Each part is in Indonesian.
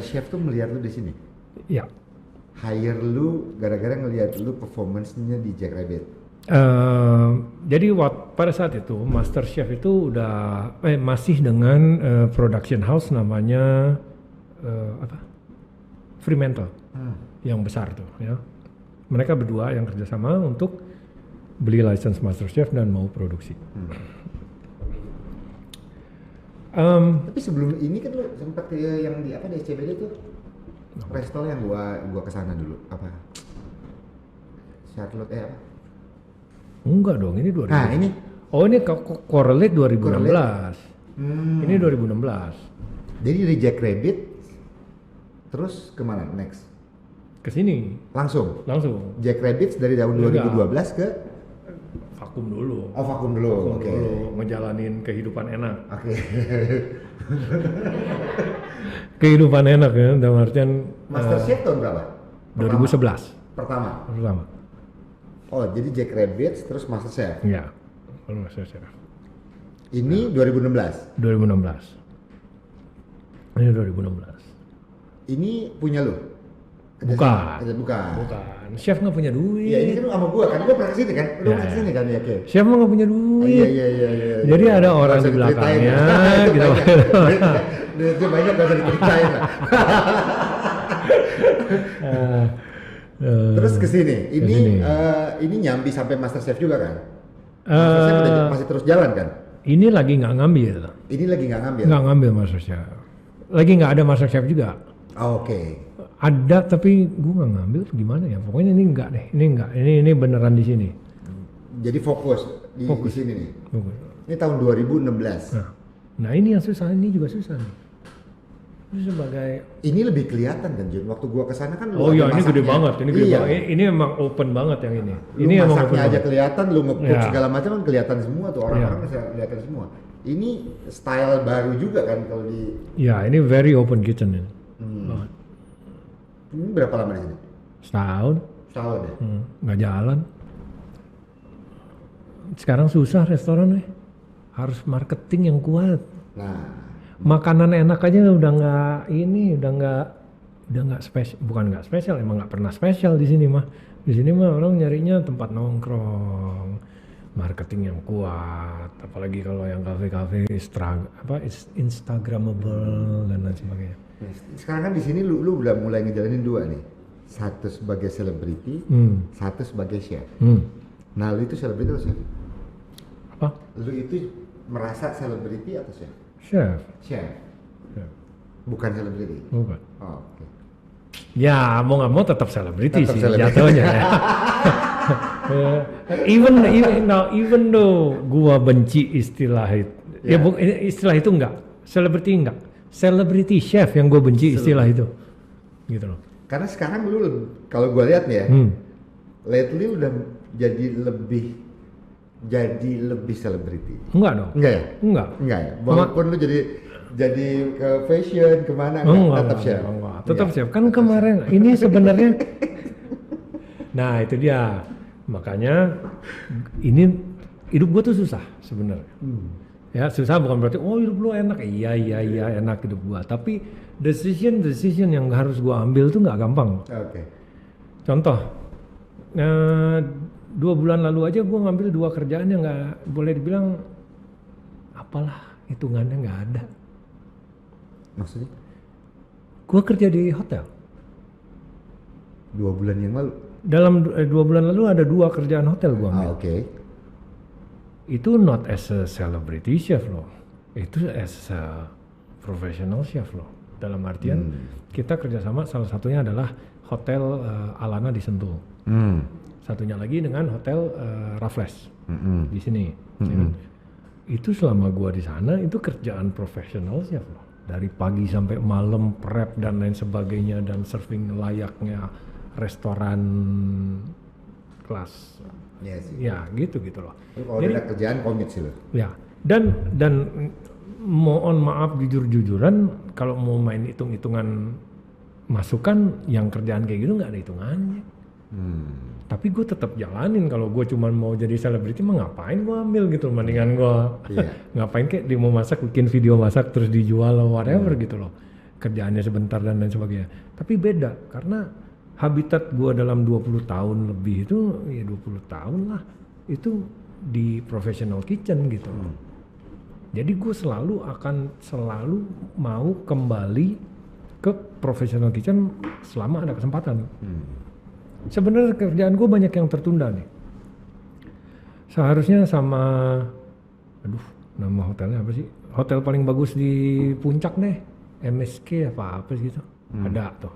Chef tuh melihat lu di sini. Ya. Hire lu gara-gara ngelihat lu performance-nya di Jack Rabbit. Jadi pada saat itu Master Chef itu udah masih dengan production house namanya Fremantle yang besar tuh ya. Mereka berdua yang kerjasama untuk beli license Master Chef dan mau produksi. Tapi sebelum ini kan lu sempat yang di apa di SCBD tuh resto yang gua kesana dulu apa? Charlotte apa? Enggak dong, ini 2000. Nah ini. Oh ini Correlate 2016. Ini 2016. Jadi dari Jack Rabbit, terus kemana next? Ke sini. Langsung. Jack Rabbit dari tahun 2012 ke? Vakum dulu. Oh vakum dulu. Oke. Ngejalanin kehidupan enak. Oke. Kehidupan enak ya, dalam artian. Master Chef tahun berapa? 2011. Pertama. Oh, jadi Jack Rabbit terus Master Chef. Iya, Master Chef. Ini 2016. 2016. Ini 2016. Ini punya lu? Bukan. Chef nggak punya duit. Iya, ini kan sama gua kan, gua pernah kesini kan, lu pernah kesini kan ya, Oke. Chef mah nggak punya duit. Iya. Jadi ada orang di belakangnya, gitu. Itu banyak gak usah diceritain lah. Terus kesini, ini nyambi sampai Master Chef juga kan? Master Chef masih terus jalan kan? Ini lagi nggak ngambil. Nggak ngambil Master Chef. Lagi nggak ada Master Chef juga. Oke. Ada tapi gue nggak ngambil gimana ya? Pokoknya ini enggak deh. Ini beneran di sini. Jadi fokus di sini nih. Fokus. Ini tahun 2016. Nah ini yang susah, ini juga susah nih. Ini lebih kelihatan kan Jun, waktu gua kesana kan oh iya ini gede banget, ini emang open banget yang ini. Ini emang masaknya aja banget. Kelihatan, lu nge-cook segala macam kan kelihatan semua tuh, orang-orang bisa kelihatan semua. Ini style baru juga kan kalau di. Ya ini very open kitchen ini. Ini berapa lama di sini? Setahun ya? Nggak jalan. Sekarang susah restoran nih, harus marketing yang kuat. Nah. Makanan enak aja udah nggak spesial, bukan nggak spesial, emang nggak pernah spesial di sini mah. Di sini mah orang nyarinya tempat nongkrong, marketing yang kuat, apalagi kalau yang kafe-kafe Instagramable dan lain sebagainya. Sekarang kan di sini lu udah mulai ngejalanin dua nih, satu sebagai selebriti, satu sebagai chef. Nah lu itu selebriti atau chef? Apa? Lu itu merasa selebriti atau chef? Chef. Bukan selebriti. Bukan. Oh, oke. Ya mau nggak mau tetap selebriti sih jatuhnya. Ya. even though gua benci istilah itu. Ya istilah itu enggak. Celebrity chef yang gua benci istilah itu. Gitu loh. Karena sekarang lu kalau gua lihat nih ya, lately udah jadi lebih selebriti. Enggak dong. Enggak ya? Enggak ya. Walaupun lu jadi ke fashion kemana tetap chef. Tetap chef. Kan kemarin ini sebenarnya. Nah itu dia. Makanya ini hidup gua tuh susah sebenarnya. Ya susah bukan berarti hidup lu enak. Iya enak hidup gua. Tapi decision yang harus gua ambil tuh nggak gampang. Oke. Contoh. 2 bulan lalu aja gue ngambil 2 kerjaan yang nggak boleh dibilang apalah hitungannya nggak ada. Maksudnya? Gue kerja di hotel. 2 bulan yang lalu? Dalam 2 bulan lalu ada 2 kerjaan hotel gue ambil. Oke. Itu not as a celebrity chef loh. Itu as a professional chef loh. Dalam artian kita kerjasama salah satunya adalah hotel Alana di Sentul. Satunya lagi dengan hotel Raffles di sini. Itu selama gua di sana itu kerjaan profesional chef loh. Dari pagi sampai malam prep dan lain sebagainya dan serving layaknya restoran kelas. Ya gitu loh. Kalau ada kerjaan komit sih lo. Ya dan mohon maaf jujur-jujuran kalau mau main hitung-hitungan masukan yang kerjaan kayak gitu nggak ada hitungannya. Tapi gue tetap jalanin. Kalau gue cuma mau jadi selebriti mah ngapain gue ambil gitu, mendingan gue ngapain kayak dia mau masak bikin video masak terus dijual atau whatever gitu loh. kerjaannya sebentar dan lain sebagainya. Tapi beda karena habitat gue dalam 20 tahun lebih itu ya 20 tahun lah itu di professional kitchen gitu. Jadi gue akan selalu mau kembali ke professional kitchen selama ada kesempatan. Sebenarnya kerjaan gue banyak yang tertunda nih. Seharusnya sama, nama hotelnya apa sih? Hotel paling bagus di Puncak deh, MSK apa gitu. Ada tuh.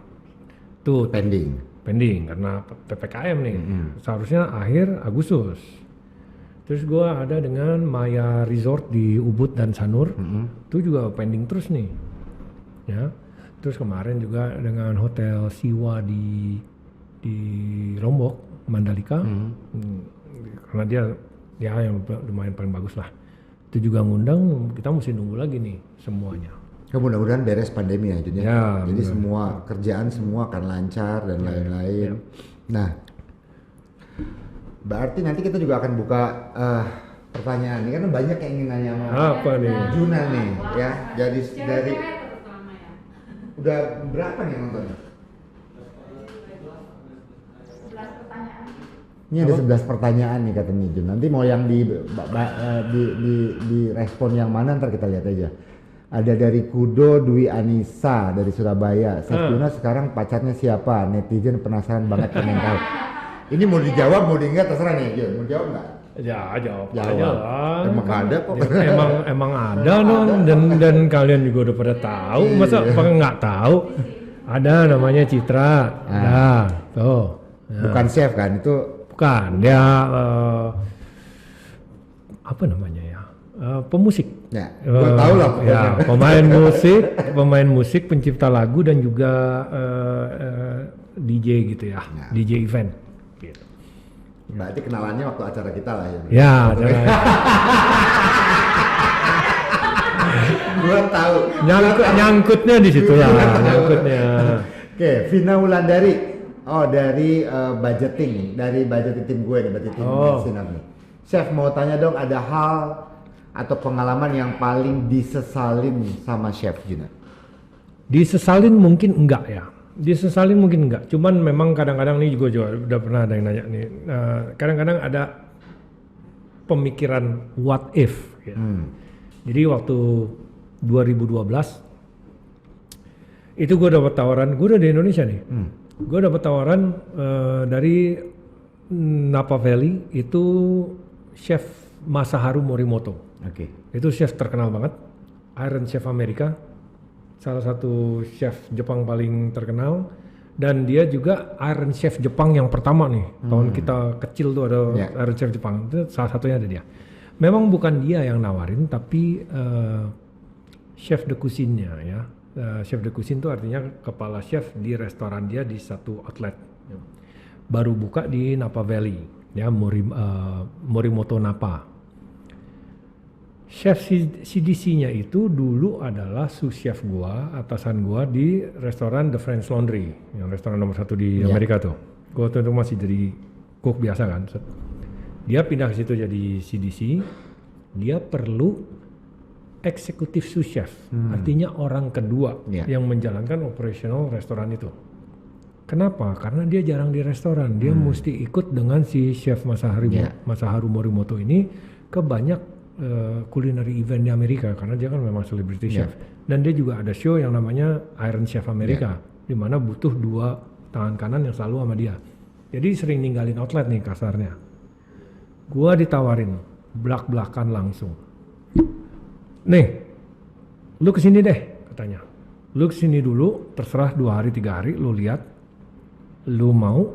Tuh pending karena PPKM nih. Seharusnya akhir Agustus. Terus gue ada dengan Maya Resort di Ubud dan Sanur, itu juga pending terus nih, ya. Terus kemarin juga dengan Hotel Siwa di Lombok, Mandalika, karena dia yang lumayan paling bagus lah. Itu juga ngundang, kita mesti nunggu lagi nih semuanya. Mudah-mudahan beres pandemi ya, Jun. Ya, jadi semua kerjaan semua akan lancar dan lain-lain. Nah, berarti nanti kita juga akan buka pertanyaan. Ini kan banyak yang ingin nanya sama apa nih? Juna nih, ya. Jadi dari udah berapa nih nontonnya? 11 pertanyaan. Ini ada 11 pertanyaan nih katanya Jun. Nanti mau yang di respon yang mana ntar kita lihat aja. Ada dari Kudo Dwi Anissa dari Surabaya. Chef Juna sekarang pacarnya siapa? Netizen penasaran banget pengen tahu. Ini mau dijawab, mau di enggak terserah nih, Jun. Mau jawab enggak? Ya, jawab aja Jawab. lah. Emang ada kok. emang ada dong, dan kalian juga udah pada tahu. Masa nggak tahu? Ada namanya Citra. Nah, tuh. Ya. Bukan chef kan itu? Bukan, dia apa namanya ya? Pemusik. Ya, gue tahu lah pokoknya. Ya, pemain musik, pencipta lagu dan juga DJ gitu ya, DJ event. Gitu. Berarti kenalannya waktu acara kita lah ya. Ya, acara. Gua tahu. Nyangkutnya di situ lah, nyangkutnya. Oke, Vina Wulandari. Oh, dari budgeting, dari budgeting tim gue nih, budgeting Sinar nih. Chef mau tanya dong, ada hal atau pengalaman yang paling disesalin sama Chef Juna? Disesalin mungkin enggak ya. Disesalin mungkin enggak. Cuman memang kadang-kadang nih juga udah pernah ada yang nanya nih. Kadang-kadang ada pemikiran what if. Gitu. Jadi waktu 2012 itu gue dapat tawaran. Gue udah di Indonesia nih. Gue dapat tawaran dari Napa Valley itu Chef Masaharu Morimoto. Itu chef terkenal banget, Iron Chef Amerika, salah satu chef Jepang paling terkenal, dan dia juga Iron Chef Jepang yang pertama nih. Tahun kita kecil tuh ada Iron Chef Jepang, itu salah satunya ada dia. Memang bukan dia yang nawarin, tapi chef de cuisine-nya ya. Chef de cuisine itu artinya kepala chef di restoran dia di satu outlet. Baru buka di Napa Valley, ya Morimoto Napa. Chef CDC-nya itu dulu adalah sous chef gua, atasan gua di restoran The French Laundry, yang restoran nomor 1 di Amerika tuh. Gua tuh masih jadi cook biasa kan. Dia pindah ke situ jadi CDC. Dia perlu eksekutif sous chef, artinya orang kedua yang menjalankan operasional restoran itu. Kenapa? Karena dia jarang di restoran. Dia mesti ikut dengan si chef Masaharu Morimoto ini ke banyak culinary event di Amerika karena dia kan memang celebrity chef. Dan dia juga ada show yang namanya Iron Chef Amerika, di mana butuh 2 tangan kanan yang selalu sama dia. Jadi sering ninggalin outlet nih kasarnya. Gua ditawarin belak-belakan langsung. Nih, lu kesini deh katanya. Lu kesini dulu, terserah 2 hari 3 hari, lu lihat. Lu mau,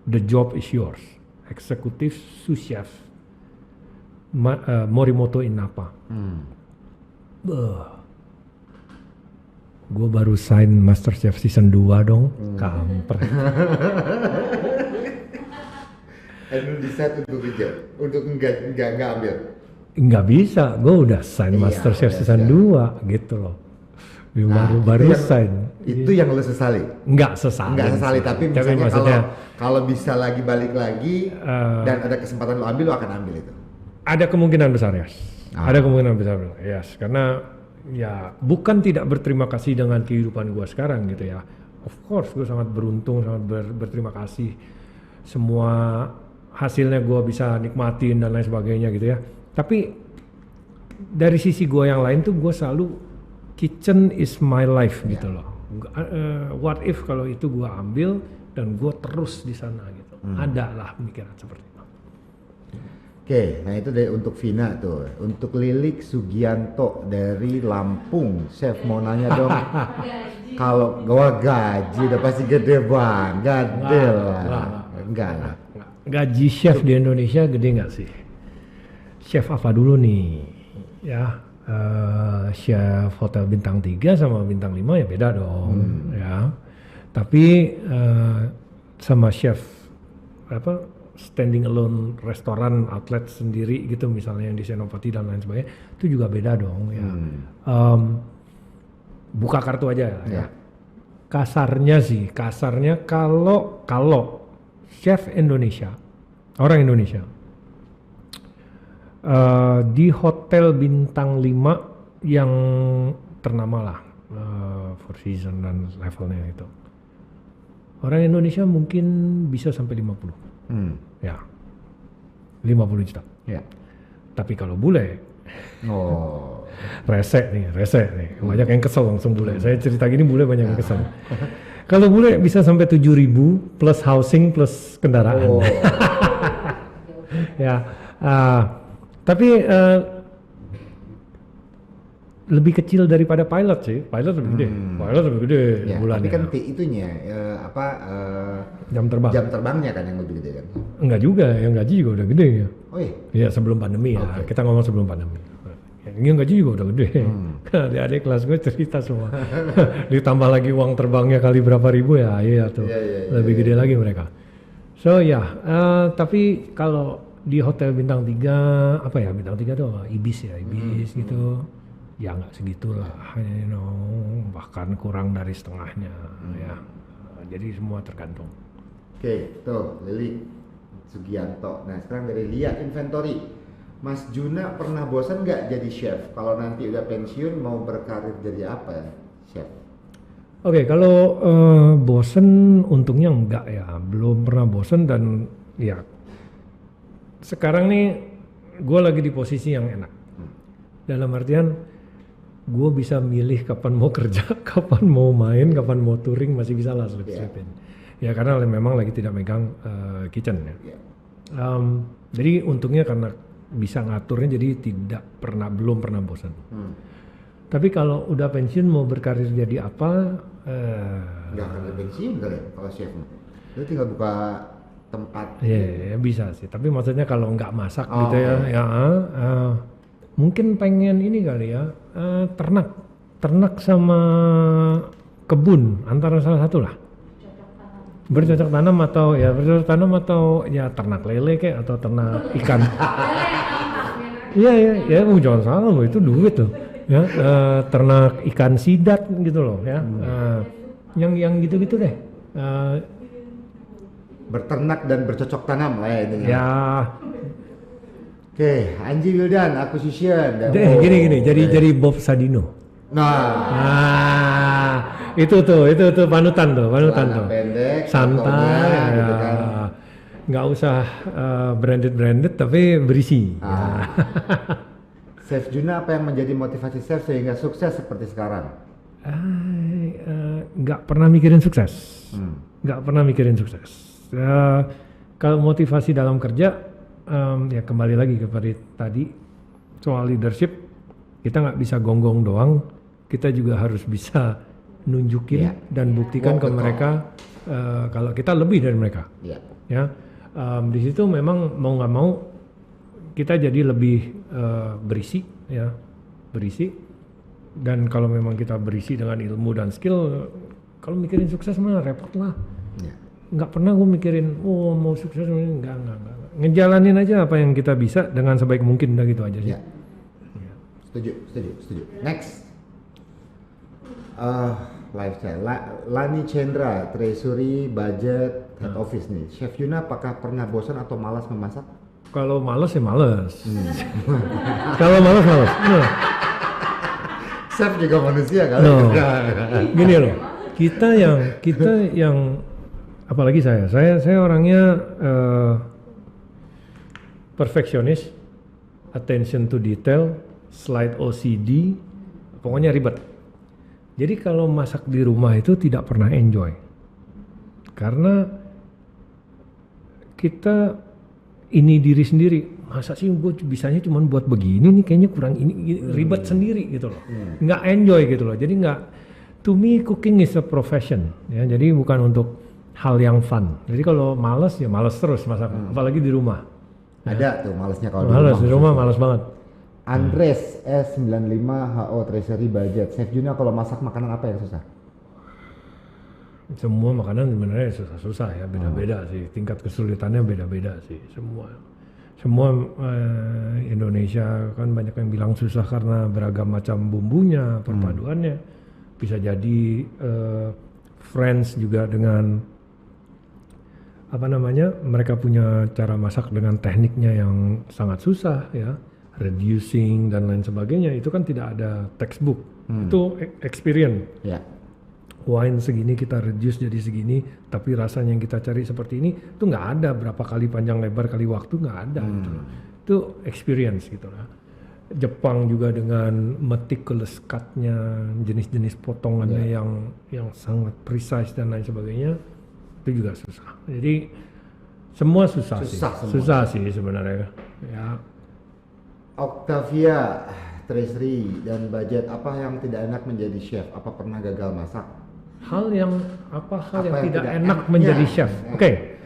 the job is yours. Eksekutif sous chef Morimoto in Napa. Gue baru sign MasterChef season 2 dong, kampret. Lu decide untuk enggak ambil. Nggak bisa, gue udah sign MasterChef season 2 gitu loh. Baru sign. Itu yang lu sesali? Nggak sesali, tapi misalnya kalau bisa lagi balik lagi dan ada kesempatan lu ambil, lu akan ambil itu? Ada kemungkinan besar ya. Ada kemungkinan besar, yes. Karena ya bukan tidak berterima kasih dengan kehidupan gue sekarang gitu ya. Of course gue sangat beruntung, sangat berterima kasih. Semua hasilnya gue bisa nikmatin dan lain sebagainya gitu ya. Tapi dari sisi gue yang lain tuh gue selalu kitchen is my life gitu loh. What if kalau itu gue ambil dan gue terus di sana gitu. Ada lah pemikiran seperti itu. Oke, nah itu dari untuk Vina tuh. Untuk Lilik Sugianto dari Lampung, chef mau nanya dong. Kalau gua gaji udah pasti gede bang, gede lah. Enggak lah. Gaji chef di Indonesia gede nggak sih? Chef apa dulu nih? Ya, chef hotel bintang 3 sama bintang 5 ya beda dong. Ya, tapi sama chef apa? Standing alone restoran outlet sendiri gitu misalnya yang di Senopati dan lain sebagainya itu juga beda dong ya. Buka kartu aja ya. Kasarnya kalau chef Indonesia, orang Indonesia di hotel bintang 5 yang ternama lah, Four Seasons dan levelnya itu, orang Indonesia mungkin bisa sampai 50. Ya, 50 juta. Ya. Tapi kalau bule, rese nih. Banyak yang kesel langsung bule. Saya cerita gini bule banyak yang kesel. Kalau bule bisa sampai 7.000 plus housing plus kendaraan. Ya, tapi lebih kecil daripada pilot sih. Pilot lebih gede. Pilot lebih gede Ya, bulannya. tapi kan itunya jam terbang. Jam terbangnya kan yang lebih gede kan. Enggak juga, yang gaji juga udah gede ya. Oh iya. Ya sebelum pandemi ya, kita ngomong sebelum pandemi. Yang gaji juga udah gede. Adik-adik kelas gue cerita semua. Ditambah lagi uang terbangnya kali berapa ribu ya, iya tuh. Lebih gede lagi mereka. So ya, tapi kalau di hotel bintang 3, apa ya bintang 3 tuh Ibis gitu. Ya nggak segitulah, bahkan kurang dari setengahnya ya. Jadi semua tergantung. Oke, tuh Lili Sugianto. Nah sekarang dari Lia Inventory, Mas Juna pernah bosan nggak jadi chef? Kalau nanti udah pensiun mau berkarir jadi apa ya, chef? Oke, kalau bosen untungnya enggak ya, belum pernah bosen dan ya sekarang nih gue lagi di posisi yang enak. Dalam artian gue bisa milih kapan mau kerja, kapan mau main, kapan mau touring, masih bisa lah selipin. Ya karena memang lagi tidak megang kitchen ya. Jadi untungnya karena bisa ngaturnya jadi belum pernah bosan. Tapi kalau udah pensiun mau berkarir jadi apa? Nggak akan pensiun kali ya kalau chef. Lu tinggal buka tempat. Iya, bisa sih. Tapi maksudnya kalau nggak masak gitu ya, mungkin pengen ini kali ya, ternak sama kebun antara salah satu lah. Bercocok tanam atau ya ternak lele kayak atau ternak ikan. Iya, jangan salah loh, itu duit loh. Ya, ternak ikan sidat gitu loh ya. Yang gitu-gitu deh. Berternak dan bercocok tanam lah ya intinya. Ya. Oke, Anji Wildan, acquisition. Gini, jadi Bob Sadino. Itu tuh panutan tuh. Pendek, santai, gitu kan. Nggak usah branded tapi berisi. Chef Juna, apa yang menjadi motivasi chef sehingga sukses seperti sekarang? Nggak pernah mikirin sukses. Kalau motivasi dalam kerja, ya kembali lagi kepada tadi soal leadership, kita nggak bisa gonggong doang, kita juga harus bisa nunjukin dan buktikan ke mereka kalau kita lebih dari mereka. Ya, di situ memang mau nggak mau kita jadi lebih berisi. Dan kalau memang kita berisi dengan ilmu dan skill, kalau mikirin sukses mah repot lah. Nggak pernah gue mikirin, mau sukses, enggak. Ngejalanin aja apa yang kita bisa dengan sebaik mungkin, udah gitu aja sih. Setuju. Next. Lifestyle. Lani Chandra, Treasury, Budget, Head Office nih. Chef Yuna, apakah pernah bosan atau malas memasak? Kalau malas ya malas. Kalau malas. Chef juga manusia kan? No. Gini loh, kita yang apalagi saya orangnya perfeksionis, attention to detail, slight OCD, pokoknya ribet. Jadi kalau masak di rumah itu tidak pernah enjoy, karena kita ini diri sendiri. Masa sih gue bisanya cuma buat begini nih, kayaknya kurang ini ribet sendiri gitu loh, nggak enjoy gitu loh. Jadi nggak, to me cooking is a profession ya, jadi bukan untuk hal yang fun. Jadi kalau males ya males terus masak, apalagi di rumah. Ada tuh malesnya kalau Males di rumah, males banget. Andres S95 HO Treasury Budget. Chef Juna kalau masak makanan apa yang susah? Semua makanan sebenarnya susah-susah ya, beda-beda sih, tingkat kesulitannya beda-beda sih semua. Indonesia kan banyak yang bilang susah karena beragam macam bumbunya, perpaduannya. Bisa jadi Friends juga dengan mereka punya cara masak dengan tekniknya yang sangat susah ya, reducing dan lain sebagainya. Itu kan tidak ada textbook, itu experience. Ya. Wine segini kita reduce jadi segini, tapi rasanya yang kita cari seperti ini itu nggak ada, berapa kali panjang lebar kali waktu nggak ada gitu. Itu experience gitu lah. Jepang juga dengan meticulous cut-nya, jenis-jenis potongannya yang sangat precise dan lain sebagainya, itu juga susah. Jadi semua susah sih sebenarnya ya. Octavia Treasury dan budget, apa yang tidak enak menjadi chef? Apa pernah gagal masak? Hal yang tidak enak menjadi chef. Oke.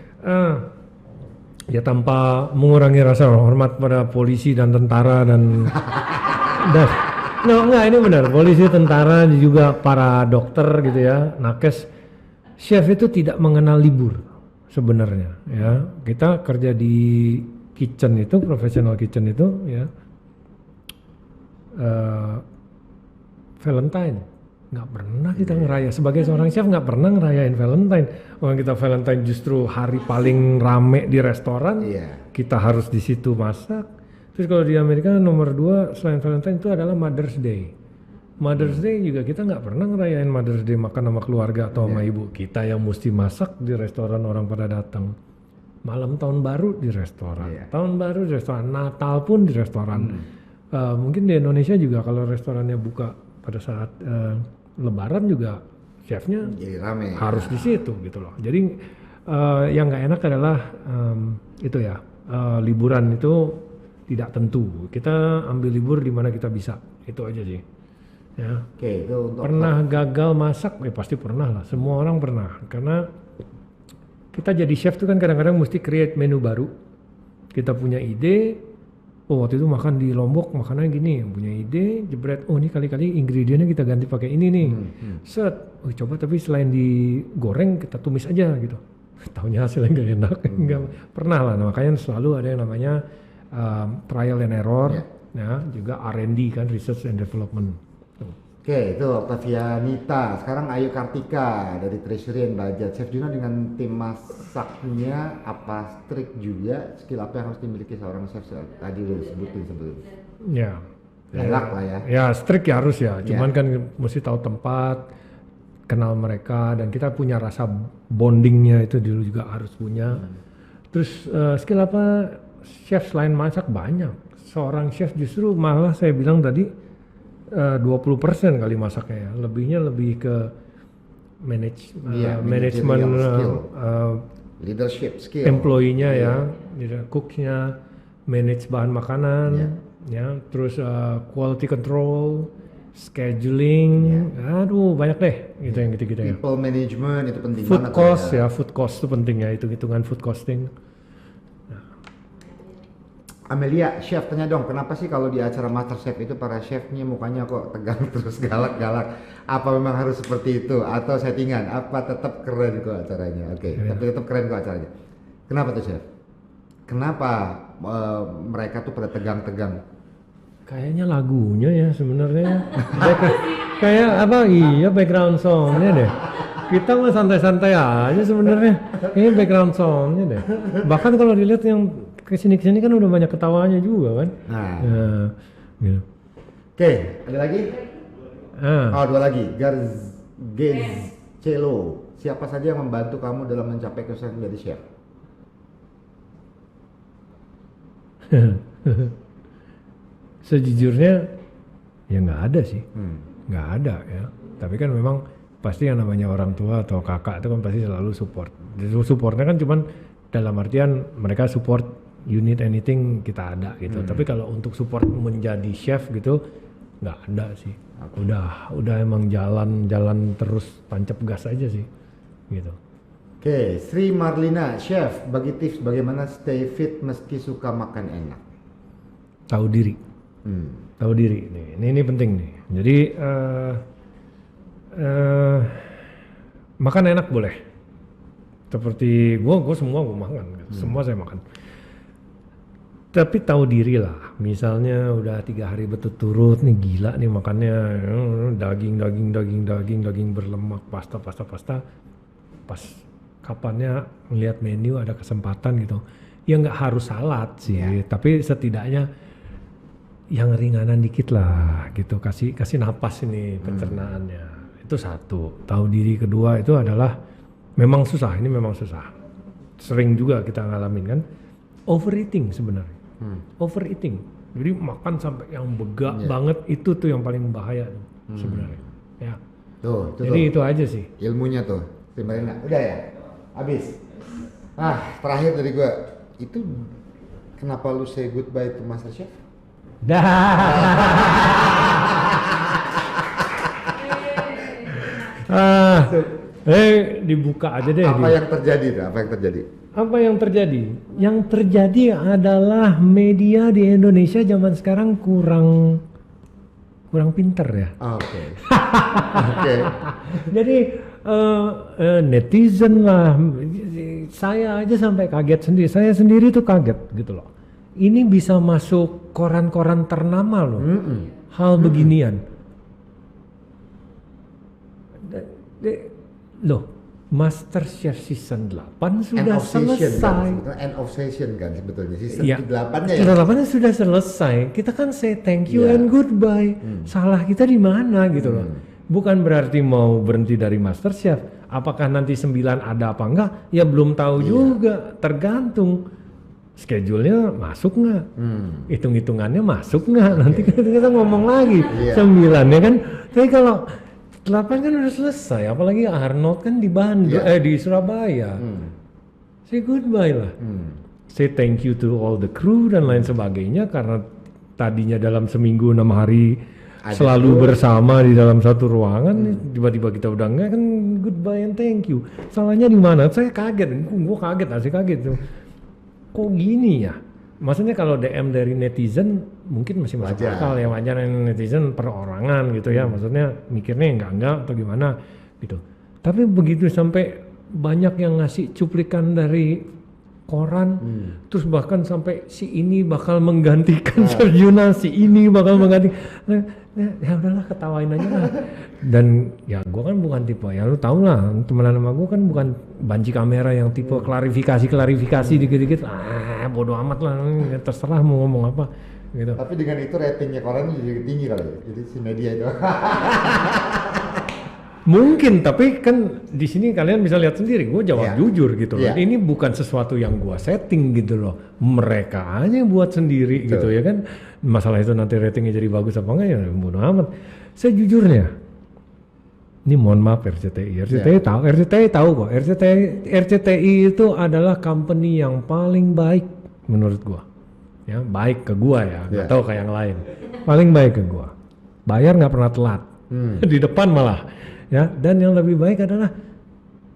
Ya tanpa mengurangi rasa hormat pada polisi dan tentara dan enggak, ini benar, polisi, tentara, juga para dokter gitu ya, nakes. Chef itu tidak mengenal libur sebenarnya ya. Kita kerja di kitchen itu, professional kitchen itu ya, Valentine nggak pernah kita ngeraya, sebagai seorang chef nggak pernah ngerayain Valentine. Orang kita Valentine justru hari paling rame di restoran, kita harus di situ masak. Terus kalau di Amerika nomor 2 selain Valentine itu adalah Mother's Day. Mother's Day juga kita nggak pernah ngerayain Mother's Day makan sama keluarga atau sama ibu kita yang mesti masak di restoran, orang pada datang. Malam tahun baru di restoran, tahun baru di restoran, Natal pun di restoran. Mungkin di Indonesia juga kalau restorannya buka pada saat Lebaran juga chefnya rame, harus di situ gitu loh. Jadi yang nggak enak adalah itu ya, liburan itu tidak tentu. Kita ambil libur di mana kita bisa, itu aja sih. Ya. Oke, itu untuk pernah gagal masak, pasti pernah lah. Semua orang pernah, karena kita jadi chef tuh kan kadang-kadang mesti create menu baru. Kita punya ide. Oh, waktu itu makan di Lombok makanannya gini, punya ide, jebret, oh ini kali-kali ingredientnya kita ganti pakai ini nih, set, oh coba tapi selain digoreng kita tumis aja gitu, taunya hasilnya nggak enak, nggak pernah lah. Nah, makanya selalu ada yang namanya trial and error, ya, juga R&D kan, research and development. Oke, itu Octavia Nita. Sekarang Ayu Kartika dari Treasury and Budget. Chef Juna dengan tim masaknya apa strict juga? Skill apa yang harus dimiliki seorang chef? Tadi udah disebutin sebelumnya. Ya. Galak lah ya. Ya strict ya harus ya. Cuman kan mesti tahu tempat, kenal mereka, dan kita punya rasa bondingnya itu dulu juga harus punya. Terus skill apa chef selain masak banyak. Seorang chef justru malah saya bilang tadi 20% kali masaknya ya, lebihnya lebih ke manajemen leadership skill, employee-nya ya, cook-nya, manage bahan makanan, ya, terus quality control, scheduling, aduh banyak deh gitu yang gitu-gitu ya. People management itu penting food banget. Cost ya, food cost itu penting ya, hitung-hitungan food costing. Amelia, chef tanya dong, kenapa sih kalau di acara MasterChef itu para chefnya mukanya kok tegang terus galak-galak? Apa memang harus seperti itu atau settingan? Apa tetap keren kok acaranya? Oke, tapi tetap keren kok acaranya. Kenapa tuh chef? Kenapa mereka tuh pada tegang-tegang? Kayaknya lagunya ya sebenarnya. Kayak apa? Iya, background soundnya deh. Kita mah santai-santai aja sebenarnya. Ini background soundnya deh. Bahkan kalau dilihat yang kesini kan udah banyak ketawanya juga kan. Nah, ya, gitu. Oke, ada lagi? Oh, dua lagi. Garzcelo. Siapa saja yang membantu kamu dalam mencapai kesuksesan menjadi chef? Sejujurnya ya nggak ada sih, nggak ada ya. Tapi kan memang pasti yang namanya orang tua atau kakak itu kan pasti selalu support. Supportnya kan cuman dalam artian mereka support you need anything kita ada gitu. Tapi kalau untuk support menjadi chef gitu nggak ada sih. Udah emang jalan terus tancap gas aja sih gitu. Oke, Sri Marlina, chef, bagi tips bagaimana stay fit meski suka makan enak. Tahu diri. Tahu diri nih. Ini penting nih. Jadi makan enak boleh. Seperti gue semua gue makan, gitu. Semua saya makan. Tapi tahu diri lah. Misalnya udah 3 hari berturut-turut nih gila nih makannya daging berlemak, pasta. Pas kapannya melihat menu ada kesempatan gitu. Ya nggak harus salad sih, tapi setidaknya yang ringanan dikit lah gitu. Kasih napas ini pencernaannya. Itu satu. Tahu diri. Kedua itu adalah memang susah. Ini memang susah. Sering juga kita ngalamin kan. Overeating sebenarnya. Overeating. Jadi makan sampai yang begak banget itu tuh yang paling bahaya sebenarnya. Ya. Jadi itu aja sih. Ilmunya tuh. Terima kasih. Udah ya? Habis. Terakhir dari gua. Itu kenapa lu say goodbye to MasterChef? Dibuka aja deh. Apa yang terjadi? Apa yang terjadi? Yang terjadi adalah media di Indonesia zaman sekarang kurang pinter ya. Oke. Jadi netizen lah, saya aja sampai kaget sendiri. Saya sendiri tuh kaget gitu loh. Ini bisa masuk koran-koran ternama loh. Hal beginian. Loh, MasterChef season 8 sudah selesai. End of session kan sebetulnya. Season Ya, 8-nya ya. season 8-nya sudah selesai. Kita kan say thank you and goodbye. Salah kita di mana gitu loh. Bukan berarti mau berhenti dari MasterChef. Apakah nanti 9 ada apa enggak? Ya belum tahu juga. Tergantung schedule-nya masuk nggak, hitung-hitungannya masuk nggak, nanti kita ngomong lagi 9 ya kan. Tapi kalau 8 kan udah selesai, apalagi Arnold kan di Bandung, di Surabaya. Say goodbye lah, say thank you to all the crew dan lain sebagainya, karena tadinya dalam seminggu 6 hari selalu bersama di dalam satu ruangan, tiba-tiba kita udah enggak kan, goodbye and thank you. Salahnya di mana? Saya kaget, gue kaget, asli kaget tuh. Kok gini ya? Maksudnya kalau DM dari netizen mungkin masih masuk akal ya, wajar netizen perorangan gitu ya, maksudnya mikirnya enggak atau gimana gitu. Tapi begitu sampai banyak yang ngasih cuplikan dari koran, terus bahkan sampai si ini bakal menggantikan Serjuna, si ini bakal menggantikan, ya udahlah ketawain aja lah. Dan ya gue kan bukan tipe, ya lu tau lah temenan sama gue kan bukan banci kamera yang tipe klarifikasi dikit-dikit, bodo amat lah, terserah mau ngomong apa gitu. Tapi dengan itu ratingnya koran jadi tinggi kali ya, jadi si media itu. Mungkin, tapi kan di sini kalian bisa lihat sendiri, gue jawab jujur gitu loh. Ini bukan sesuatu yang gue setting gitu loh. Mereka aja buat sendiri gitu ya kan. Masalah itu nanti ratingnya jadi bagus apa enggak ya bodo amat. Sejujurnya, ini mohon maaf RCTI tahu kok. RCTI itu adalah company yang paling baik menurut gue. Ya baik ke gue ya, nggak tahu kayak yang lain. Paling baik ke gue. Bayar nggak pernah telat. Di depan malah. Ya, dan yang lebih baik adalah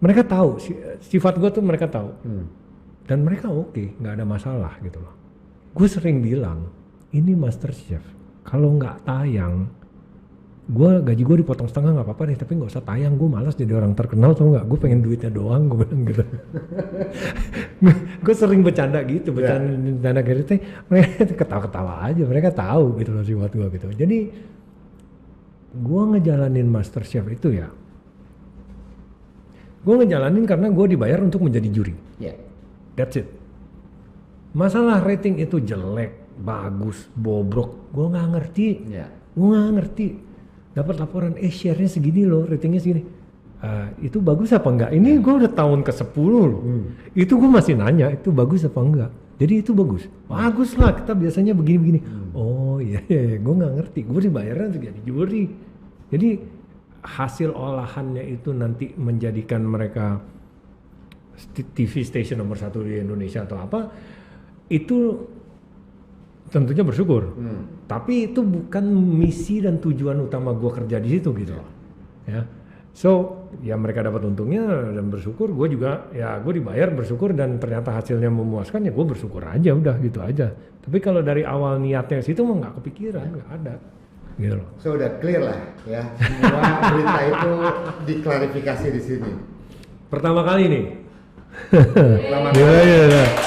mereka tahu sifat gue tuh, mereka tahu dan mereka oke, nggak ada masalah gitu loh. Gue sering bilang ini MasterChef, kalau nggak tayang, gaji gue dipotong setengah nggak apa-apa deh, tapi nggak usah tayang, gue malas jadi orang terkenal, tau nggak? Gue pengen duitnya doang, gue bilang gitu. Gue sering bercanda gitu, bercanda gitu, mereka ketawa-ketawa aja, mereka tahu gitu loh sifat gue gitu. Jadi gua ngejalanin MasterChef itu ya, gua ngejalanin karena gua dibayar untuk menjadi juri. That's it. Masalah rating itu jelek, bagus, bobrok, gua nggak ngerti. Gua nggak ngerti. dapat laporan, share-nya segini loh, ratingnya segini. Itu bagus apa enggak? Ini gue udah tahun ke-10 loh. Itu gue masih nanya, itu bagus apa enggak? Jadi itu bagus. Bagus lah, kita biasanya begini-begini. Oh iya, gue nggak ngerti. Gue dibayarnya untuk jadi juri. Jadi hasil olahannya itu nanti menjadikan mereka TV station nomor 1 di Indonesia atau apa, itu tentunya bersyukur. Tapi itu bukan misi dan tujuan utama gue kerja di situ gitu loh. Ya. So, ya mereka dapat untungnya dan bersyukur, gue juga ya gue dibayar bersyukur dan ternyata hasilnya memuaskan ya gue bersyukur aja udah gitu aja. Tapi kalau dari awal niatnya situ mah nggak kepikiran, nggak ada gitu loh. So udah clear lah ya, semua berita itu diklarifikasi di sini. Pertama kali nih. Selamat Ya.